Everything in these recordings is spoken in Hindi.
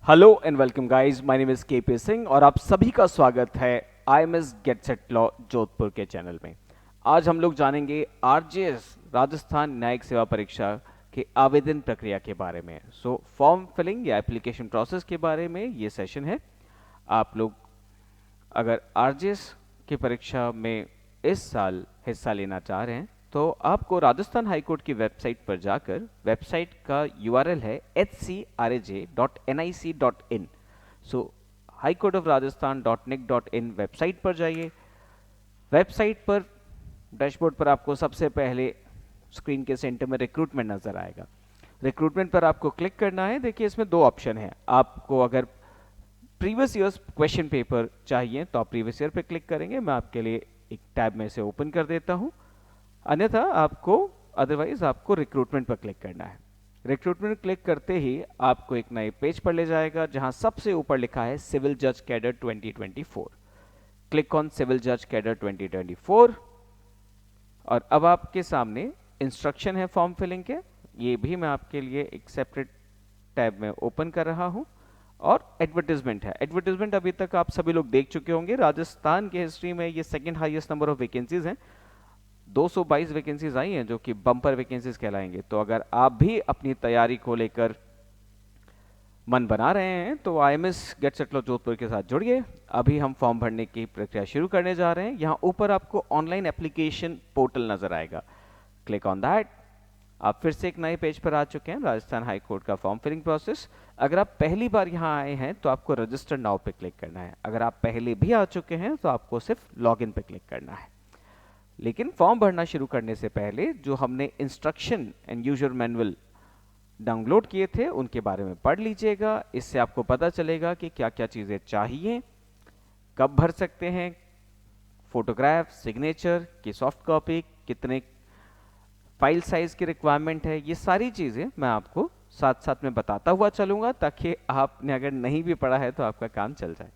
Hello and welcome guys, my name is KP Singh और आप सभी का स्वागत है IMS get set law Jodhpur के चैनल में। आज हम लोग जानेंगे आरजेएस राजस्थान न्यायिक सेवा परीक्षा के आवेदन प्रक्रिया के बारे में। फॉर्म फिलिंग या एप्लीकेशन प्रोसेस के बारे में ये सेशन है। आप लोग अगर आरजेएस की परीक्षा में इस साल हिस्सा लेना चाह रहे हैं तो आपको राजस्थान हाईकोर्ट की वेबसाइट पर जाकर, वेबसाइट का यूआरएल है hcraj.nic.in। So high court of Rajasthan .nic.in website पर जाइए। वेबसाइट पर डैशबोर्ड पर आपको सबसे पहले स्क्रीन के सेंटर में रिक्रूटमेंट नजर आएगा। रिक्रूटमेंट पर आपको क्लिक करना है। देखिए, इसमें दो ऑप्शन है। आपको अगर प्रीवियस ईयर्स क्वेश्चन पेपर चाहिए तो आप प्रीवियस ईयर पे क्लिक करेंगे। मैं आपके लिए एक टैब में से ओपन कर देता हूं। अन्यथा आपको अदरवाइज आपको रिक्रूटमेंट पर क्लिक करना है। रिक्रूटमेंट क्लिक करते ही आपको एक नए पेज पर ले जाएगा जहां सबसे ऊपर लिखा है सिविल जज कैडर 2024। क्लिक ऑन सिविल जज कैडर 2024 और अब आपके सामने इंस्ट्रक्शन है फॉर्म फिलिंग के। ये भी मैं आपके लिए एक सेपरेट टैब में ओपन कर रहा हूं। और एडवर्टीजमेंट है। एडवर्टीजमेंट अभी तक आप सभी लोग देख चुके होंगे। राजस्थान के हिस्ट्री में ये second highest number of vacancies हैं। 222 वैकेंसीज आई हैं जो कि बम्पर वैकेंसीज कहलाएंगे। तो अगर आप भी अपनी तैयारी को लेकर मन बना रहे हैं तो IMS get set law Jodhpur के साथ जुड़िए। अभी हम फॉर्म भरने की प्रक्रिया शुरू करने जा रहे हैं। यहाँ ऊपर आपको ऑनलाइन एप्लीकेशन पोर्टल नजर आएगा। Click on that. आप फिर से एक नए पेज पर आ चुके हैं, राजस्थान हाई कोर्ट का फॉर्म फिलिंग प्रोसेस। अगर आप पहली बार यहाँ आए हैं तो आपको रजिस्टर नाउ पे क्लिक करना है। अगर आप पहले भी आ चुके हैं तो आपको सिर्फ लॉग इन पे क्लिक करना है। लेकिन फॉर्म भरना शुरू करने से पहले जो हमने instruction and user manual download किए थे उनके बारे में पढ़ लीजिएगा। इससे आपको पता चलेगा कि क्या क्या चीज़ें चाहिए, कब भर सकते हैं, फोटोग्राफ, सिग्नेचर की सॉफ्ट कॉपी, कितने फाइल साइज की रिक्वायरमेंट है। ये सारी चीज़ें मैं आपको साथ साथ में बताता हुआ चलूँगा ताकि आपने अगर नहीं भी पढ़ा है तो आपका काम चल जाए।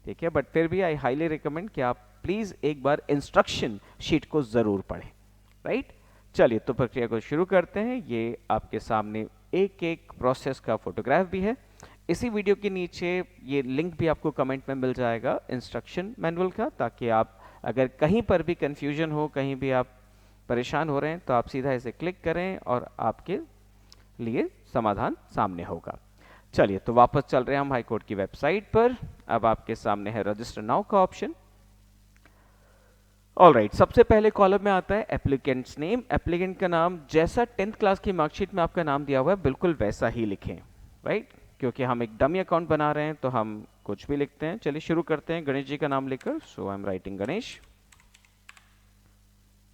ठीक है, बट फिर भी आई हाईली रिकमेंड कि आप प्लीज़ एक बार इंस्ट्रक्शन शीट को ज़रूर पढ़ें। राइट, चलिए तो प्रक्रिया को शुरू करते हैं। ये आपके सामने एक एक प्रोसेस का फोटोग्राफ भी है। इसी वीडियो के नीचे ये लिंक भी आपको कमेंट में मिल जाएगा इंस्ट्रक्शन मैनुअल का, ताकि आप अगर कहीं पर भी कंफ्यूजन हो, कहीं भी आप परेशान हो रहे हैं तो आप सीधा इसे क्लिक करें और आपके लिए समाधान सामने होगा। चलिए तो वापस चल रहे हैं हम हाईकोर्ट की वेबसाइट पर। अब आपके सामने है रजिस्टर नाउ का ऑप्शन। ऑलराइट, सबसे पहले कॉलम में आता है एप्लीकेंट्स नेम। एप्लीकेंट का नाम जैसा 10th क्लास की मार्कशीट में आपका नाम दिया हुआ है बिल्कुल वैसा ही लिखें। राइट, क्योंकि हम एक डमी अकाउंट बना रहे हैं तो हम कुछ भी लिखते हैं। चलिए शुरू करते हैं गणेश जी का नाम लेकर। सो आई एम राइटिंग गणेश।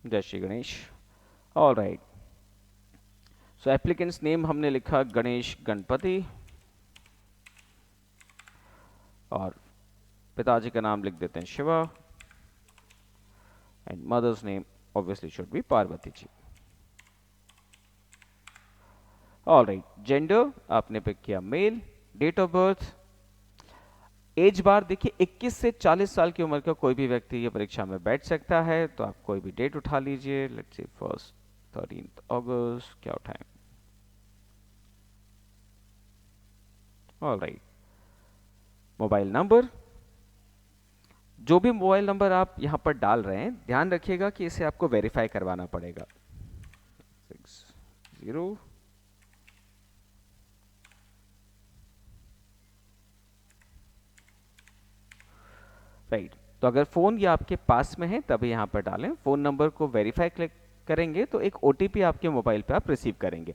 जय श्री गणेश। ऑलराइट, सो एप्लीकेंट्स नेम हमने लिखा गणेश गणपति और पिताजी का नाम लिख देते हैं Shiva and mother's name obviously should be Parvati ji. Alright, gender आपने पिक किया male. Date of birth, age bar देखिए 21 से 40 साल की उम्र का कोई भी व्यक्ति ये परीक्षा में बैठ सकता है। तो आप कोई भी डेट उठा लीजिए। लेट्स से फर्स्ट 13 अगस्त क्या उठाएं। ऑलराइट, मोबाइल नंबर, जो भी मोबाइल नंबर आप यहां पर डाल रहे हैं ध्यान रखिएगा कि इसे आपको वेरीफाई करवाना पड़ेगा। 60 राइट। तो अगर फोन ये आपके पास में है तभी यहां पर डालें। फोन नंबर को वेरीफाई क्लिक करेंगे तो एक ओटीपी आपके मोबाइल पे आप रिसीव करेंगे।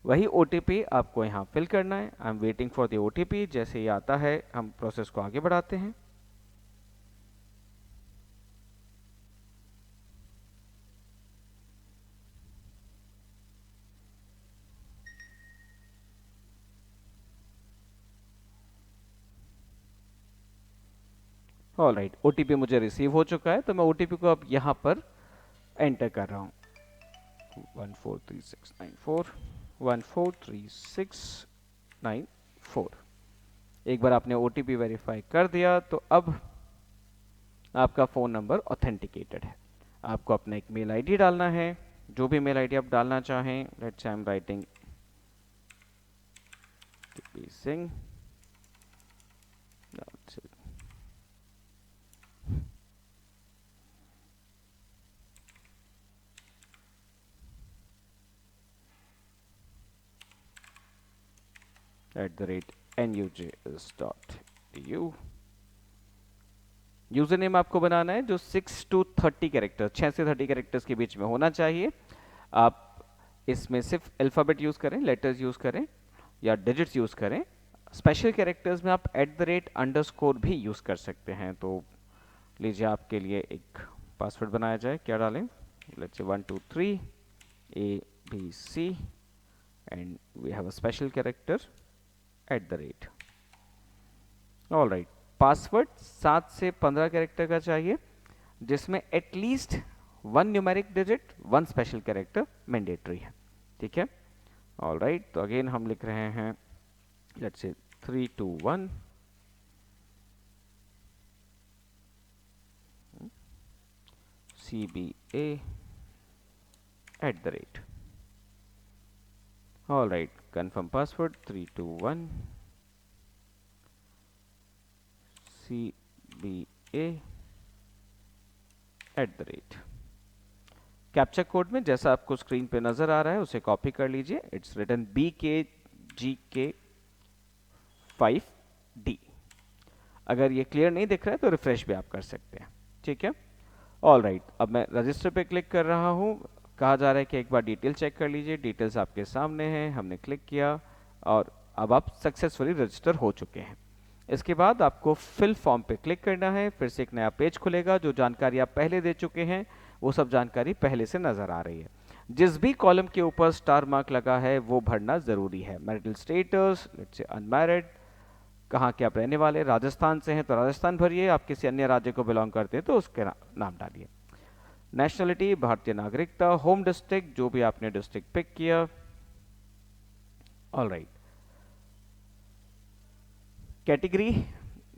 वही ओटीपी आपको यहाँ फिल करना है। I am waiting for the OTP. जैसे ये आता है हम प्रोसेस को आगे बढ़ाते हैं। ऑलराइट, ओटीपी मुझे रिसीव हो चुका है तो मैं ओटीपी को अब यहाँ पर एंटर कर रहा हूँ। 143694 143694। एक बार आपने ओटीपी वेरीफाई कर दिया तो अब आपका फ़ोन नंबर ऑथेंटिकेटेड है। आपको अपना एक मेल आईडी डालना है, जो भी मेल आईडी आप डालना चाहें। Let's I am writing Singh @nujs.edu। User name आपको बनाना है जो 6 to 30 कैरेक्टर, 6 से 30 कैरेक्टर्स के बीच में होना चाहिए। आप इसमें सिर्फ अल्फ़ाबेट यूज़ करें, लेटर्स यूज़ करें या डिजिट्स यूज़ करें। स्पेशल कैरेक्टर्स में आप @_ भी यूज़ कर सकते हैं। तो लीजिए आपके लिए एक पासवर्ड बनाया जाए। क्या डालें? Let's say 1 2 3 ABC and we have a special character @। All right, password 7 से 15 कैरेक्टर का चाहिए, जिसमें at least 1 numeric digit 1 special character mandatory है। ठीक है, ऑल राइट। तो अगेन हम लिख रहे हैं let's say 3 2 1 CBA @। All right, confirm password 3 2 1 CBA @। Captcha code में जैसा आपको स्क्रीन पे नजर आ रहा है उसे कॉपी कर लीजिए। It's written BKGK5D। अगर ये क्लियर नहीं दिख रहा है तो रिफ्रेश भी आप कर सकते हैं। ठीक है, ऑल राइट। अब मैं रजिस्टर पे क्लिक कर रहा हूँ। कहा जा रहा है कि एक बार डिटेल चेक कर लीजिए। डिटेल्स आपके सामने हैं, हमने क्लिक किया और अब आप सक्सेसफुली रजिस्टर हो चुके हैं। इसके बाद आपको फिल फॉर्म पे क्लिक करना है। फिर से एक नया पेज खुलेगा। जो जानकारी आप पहले दे चुके हैं वो सब जानकारी पहले से नजर आ रही है। जिस भी कॉलम के ऊपर स्टार मार्क लगा है वो भरना जरूरी है। Marital status, let's say unmarried, कहाँ के आप रहने वाले, राजस्थान से हैं तो राजस्थान भरिए, आप किसी अन्य राज्य को बिलोंग करते हैं तो उसके नाम डालिए। नेशनलिटी भारतीय नागरिकता, होम डिस्ट्रिक्ट जो भी आपने डिस्ट्रिक्ट पिक किया। ऑल राइट, कैटेगरी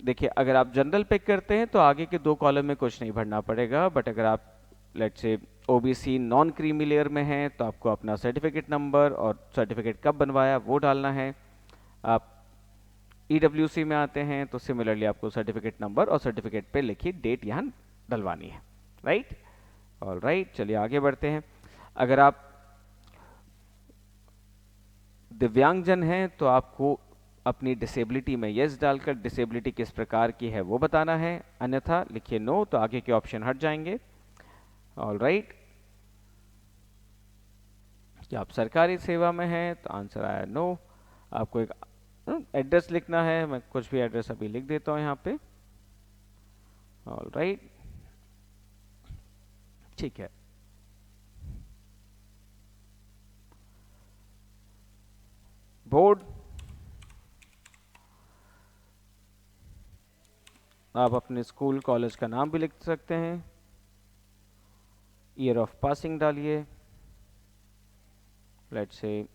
देखिए, अगर आप जनरल पिक करते हैं तो आगे के 2 कॉलम में कुछ नहीं भरना पड़ेगा, बट अगर आप let's say OBC non creamy layer में हैं तो आपको अपना सर्टिफिकेट नंबर और सर्टिफिकेट कब बनवाया वो डालना है। आप ईडब्ल्यूसी में आते हैं तो सिमिलरली आपको सर्टिफिकेट नंबर और सर्टिफिकेट पे लिखी डेट यहाँ डलवानी है। राइट, ऑल राइट, चलिए आगे बढ़ते हैं। अगर आप दिव्यांगजन हैं तो आपको अपनी डिसेबिलिटी में यस डालकर डिसेबिलिटी किस प्रकार की है वो बताना है, अन्यथा लिखिए नो तो आगे के ऑप्शन हट जाएंगे। ऑल राइट, क्या आप सरकारी सेवा में हैं तो आंसर आया नो। आपको एक एड्रेस लिखना है, मैं कुछ भी एड्रेस अभी लिख देता हूँ यहाँ पे। ऑल राइट, ठीक है। बोर्ड, आप अपने स्कूल कॉलेज का नाम भी लिख सकते हैं। ईयर ऑफ पासिंग डालिए, लेट्स से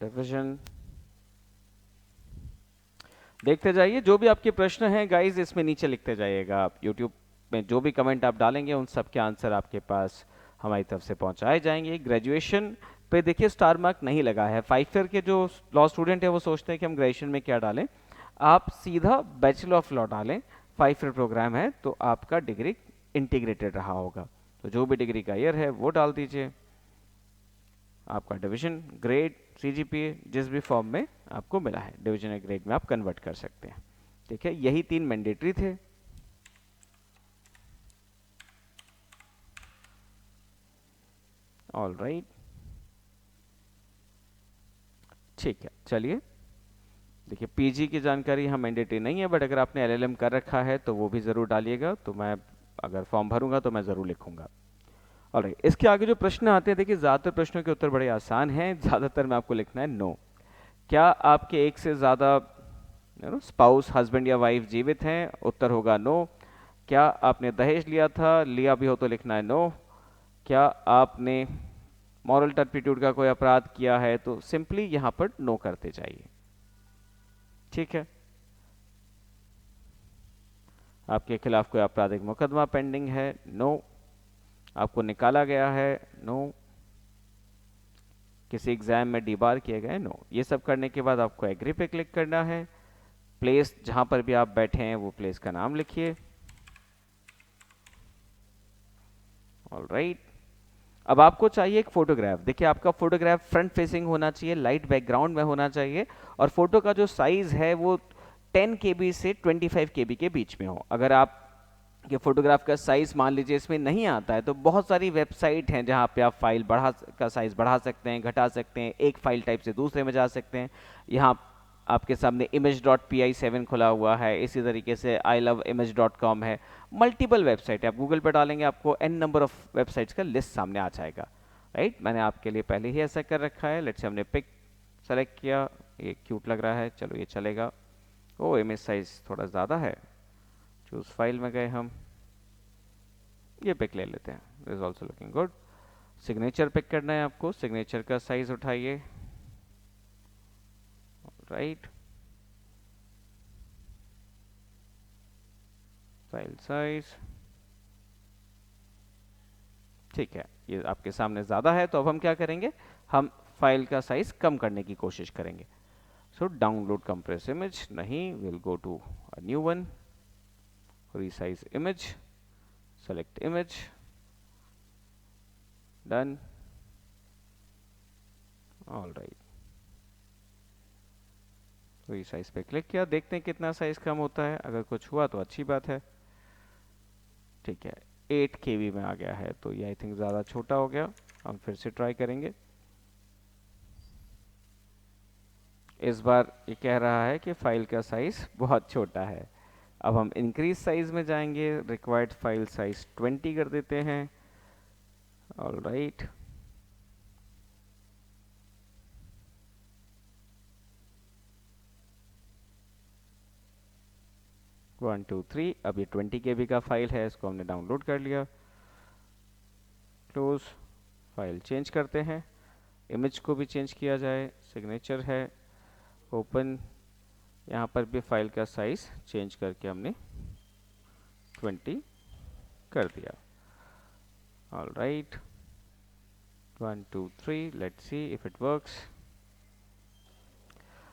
डिवीजन। देखते जाइए, जो भी आपके प्रश्न हैं गाइस इसमें नीचे लिखते जाइएगा। आप यूट्यूब में जो भी कमेंट आप डालेंगे उन सब के आंसर आपके पास हमारी तरफ से पहुंचाए जाएंगे। ग्रेजुएशन पे देखिए स्टार मार्क नहीं लगा है। 5 ईयर के जो लॉ स्टूडेंट है वो सोचते हैं कि हम ग्रेजुएशन में क्या डालें, आप सीधा बैचलर ऑफ लॉ डालें। 5 ईयर प्रोग्राम है तो आपका डिग्री इंटीग्रेटेड रहा होगा। तो जो भी डिग्री का ईयर है वो डाल दीजिए, आपका डिवीजन, ग्रेड, सीजीपीए जिस भी फॉर्म में आपको मिला है डिवीजन या ग्रेड में आप कन्वर्ट कर सकते हैं। ठीक है, यही 3 मैंडेटरी थे। ऑल राइट, ठीक है, चलिए देखिए पीजी की जानकारी यहाँ मैंडेटरी नहीं है, बट अगर आपने एलएलएम कर रखा है तो वो भी ज़रूर डालिएगा। तो मैं अगर फॉर्म भरूंगा तो मैं ज़रूर लिखूंगा। ऑलराइट, इसके आगे जो प्रश्न आते हैं देखिए ज़्यादातर प्रश्नों के उत्तर बड़े आसान हैं। ज़्यादातर में आपको लिखना है नो। क्या आपके एक से ज़्यादा स्पाउस, हस्बैंड या वाइफ जीवित हैं? उत्तर होगा नो। क्या आपने दहेज लिया था? लिया भी हो तो लिखना है नो। क्या आपने मॉरल टर्पिट्यूड का कोई अपराध किया है? तो सिंपली यहाँ पर नो करते जाइए। ठीक है, आपके खिलाफ कोई आपराधिक मुकदमा पेंडिंग है? नो। आपको निकाला गया है? नो। किसी एग्जाम में डीबार किए गए, नो। ये सब करने के बाद आपको एग्री पे क्लिक करना है। प्लेस जहां पर भी आप बैठे हैं वो प्लेस का नाम लिखिए। ऑलराइट, अब आपको चाहिए एक फोटोग्राफ। देखिए आपका फोटोग्राफ फ्रंट फेसिंग होना चाहिए, लाइट बैकग्राउंड में होना चाहिए, और फोटो का जो साइज है वो 10 KB से 25 KB के बीच में हो। अगर आप ये फोटोग्राफ का साइज मान लीजिए इसमें नहीं आता है, तो बहुत सारी वेबसाइट हैं जहाँ पे आप फाइल का साइज बढ़ा सकते हैं, घटा सकते हैं, एक फाइल टाइप से दूसरे में जा सकते हैं। यहाँ आपके सामने image.pi7 खुला हुआ है, इसी तरीके से iloveimage.com है। मल्टीपल वेबसाइट है, आप गूगल पर डालेंगे आपको n नंबर ऑफ वेबसाइट्स का लिस्ट सामने आ जाएगा। राइट, मैंने आपके लिए पहले ही ऐसा कर रखा है। लेट्स से हमने पिक सेलेक्ट किया, ये क्यूट लग रहा है, चलो ये चलेगा। ओ इमेज साइज थोड़ा ज़्यादा है, चूज फाइल में गए हम, ये पिक ले लेते हैं, this is also looking good. Signature pick करना है आपको, सिग्नेचर का साइज उठाइए। राइट, फाइल साइज ठीक है, ये आपके सामने ज़्यादा है, तो अब हम क्या करेंगे, हम फाइल का साइज कम करने की कोशिश करेंगे। सो डाउनलोड कंप्रेस इमेज नहीं, will go to a new one, resize image, select image, done, all right, resize पे क्लिक किया, देखते हैं कितना साइज कम होता है। अगर कुछ हुआ तो अच्छी बात है। ठीक है, 8 KB में आ गया है, तो ये आई थिंक ज़्यादा छोटा हो गया। हम फिर से ट्राई करेंगे। इस बार ये कह रहा है कि फाइल का साइज बहुत छोटा है। अब हम इंक्रीज साइज में जाएंगे, रिक्वायर्ड फाइल साइज 20 कर देते हैं। ऑल राइट, 1 2 3, अब ये 20 KB का फाइल है, इसको हमने डाउनलोड कर लिया। क्लोज, फाइल चेंज करते हैं, इमेज को भी चेंज किया जाए, सिग्नेचर है, ओपन, यहाँ पर भी फाइल का साइज चेंज करके हमने 20 कर दिया। All right, 1 2 3, let's see if it works.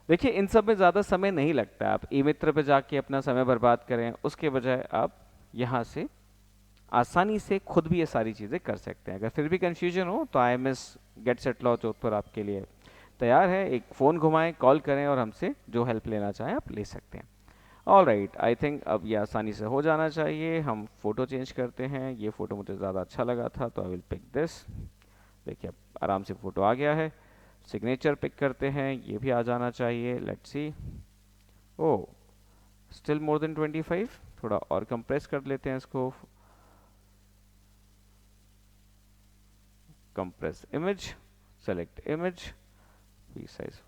देखिए इन सब में ज़्यादा समय नहीं लगता, आप ई मित्र पे जाके अपना समय बर्बाद करें, उसके बजाय आप यहाँ से आसानी से खुद भी ये सारी चीज़ें कर सकते हैं। अगर फिर भी कंफ्यूजन हो तो IMS get set law Jodhpur आपके लिए तैयार है। एक फ़ोन घुमाएं, कॉल करें, और हमसे जो हेल्प लेना चाहें आप ले सकते हैं। ऑल राइट, आई थिंक अब ये आसानी से हो जाना चाहिए। हम फ़ोटो चेंज करते हैं, ये फ़ोटो मुझे ज़्यादा अच्छा लगा था, तो आई विल पिक दिस। देखिए अब आराम से फ़ोटो आ गया है। सिग्नेचर पिक करते हैं, ये भी आ जाना चाहिए। Let's see, oh still more than 25, थोड़ा और कंप्रेस कर लेते हैं इसको। Compress image, select image, resize,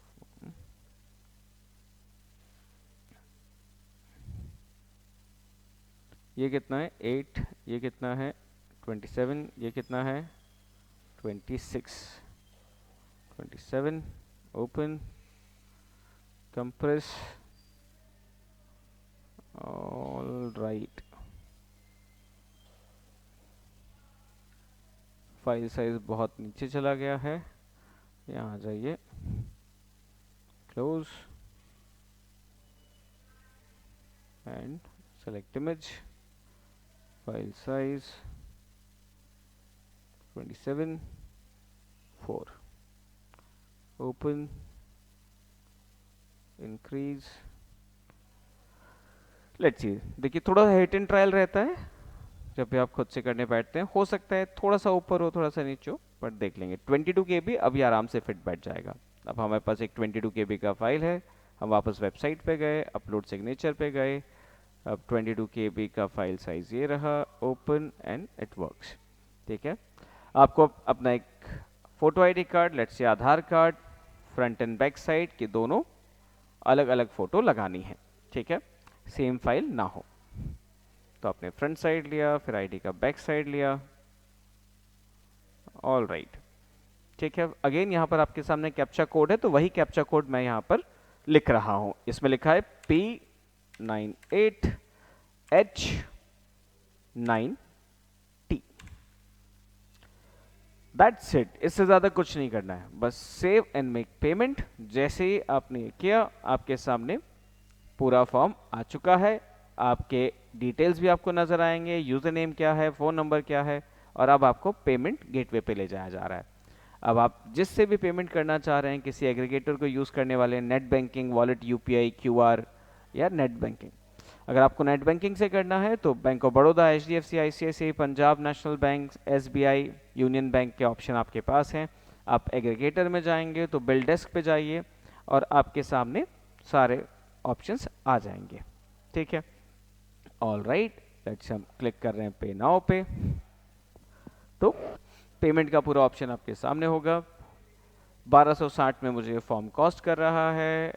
ये कितना है 8, ये कितना है 27, ये कितना है 26, 27, open, compress, all right, file size बहुत नीचे चला गया है, यहाँ आ जाइए, close and select image, file size 27, 4, open, increase. Let's see, देखिए थोड़ा हिट एंड ट्रायल रहता है जब भी आप खुद से करने बैठते हैं, हो सकता है थोड़ा सा ऊपर हो थोड़ा सा नीचे हो, बट देख लेंगे। 22 KB अभी आराम से फिट बैठ जाएगा। अब हमारे पास एक 22 KB का फाइल है, हम वापस वेबसाइट पे गए, अपलोड सिग्नेचर पे गए, अब 22 KB का फाइल साइज ये रहा, ओपन एंड इट वर्क्स। ठीक है, आपको अपना एक photo ID card, let's say Aadhaar card, front end back side के दोनों अलग अलग फोटो लगानी है। ठीक है, सेम फाइल ना हो, तो आपने फ्रंट साइड लिया, फिर आईडी का बैक साइड लिया। ऑल राइट, ठीक है, अगेन यहाँ पर आपके सामने कैप्चा कोड है, तो वही कैप्चा कोड मैं यहाँ पर लिख रहा हूँ। इसमें लिखा है P98H9T। दैट्स इट, इससे ज़्यादा कुछ नहीं करना है, बस सेव एंड मेक पेमेंट। जैसे ही आपने किया, आपके सामने पूरा फॉर्म आ चुका है, आपके डिटेल्स भी आपको नज़र आएंगे, यूज़र नेम क्या है, फ़ोन नंबर क्या है, और अब आपको पेमेंट गेटवे पे ले जाया जा रहा है। अब आप जिससे भी पेमेंट करना चाह रहे हैं, किसी एग्रीगेटर को यूज़ करने वाले, net banking, wallet, UPI, QR या नेट बैंकिंग। अगर आपको नेट बैंकिंग से करना है तो bank of Baroda, HDFC, ICICI, Punjab national bank, SBI, union bank के ऑप्शन आपके पास हैं। आप एग्रीगेटर में जाएंगे तो बिल डेस्क पे जाइए और आपके सामने सारे ऑप्शंस आ जाएंगे। ठीक है, ऑल राइट, लेट्स हम क्लिक कर रहे हैं पे नाउ पे। तो पेमेंट का पूरा ऑप्शन आपके सामने होगा। 1260 में मुझे फॉर्म कॉस्ट कर रहा है।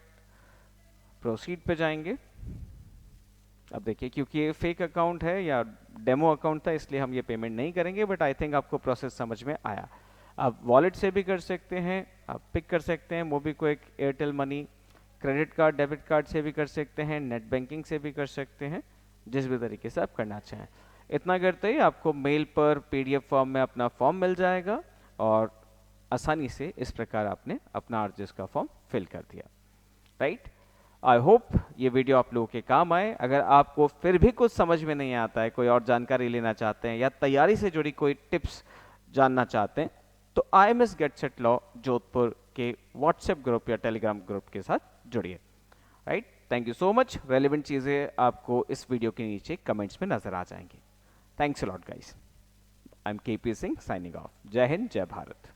प्रोसीड पे जाएंगे। अब देखिए, क्योंकि ये फेक अकाउंट है या डेमो अकाउंट था, इसलिए हम ये पेमेंट नहीं करेंगे, बट आई थिंक आपको प्रोसेस समझ में आया। आप वॉलेट से भी कर सकते हैं, आप पिक कर सकते हैं MobiKwik, Airtel money, credit card, debit card से भी कर सकते हैं, नेट बैंकिंग से भी कर सकते हैं, जिस भी तरीके से आप करना चाहें। इतना करते ही आपको मेल पर पीडीएफ फॉर्म में अपना फॉर्म मिल जाएगा और आसानी से इस प्रकार आपने अपना आरजीएस का फॉर्म फिल कर दिया। राइट, आई होप ये वीडियो आप लोगों के काम आए। अगर आपको फिर भी कुछ समझ में नहीं आता है, कोई और जानकारी लेना चाहते हैं या तैयारी से जुड़ी कोई टिप्स जानना चाहते हैं, तो IMS get set law Jodhpur के व्हाट्सएप ग्रुप या टेलीग्राम ग्रुप के साथ जुड़िए। Right, thank you so much. Relevant चीज़ें आपको इस वीडियो के नीचे कमेंट्स में नजर आ जाएंगी। Thanks a lot guys. I am KP Singh signing off. जय हिंद, जय भारत।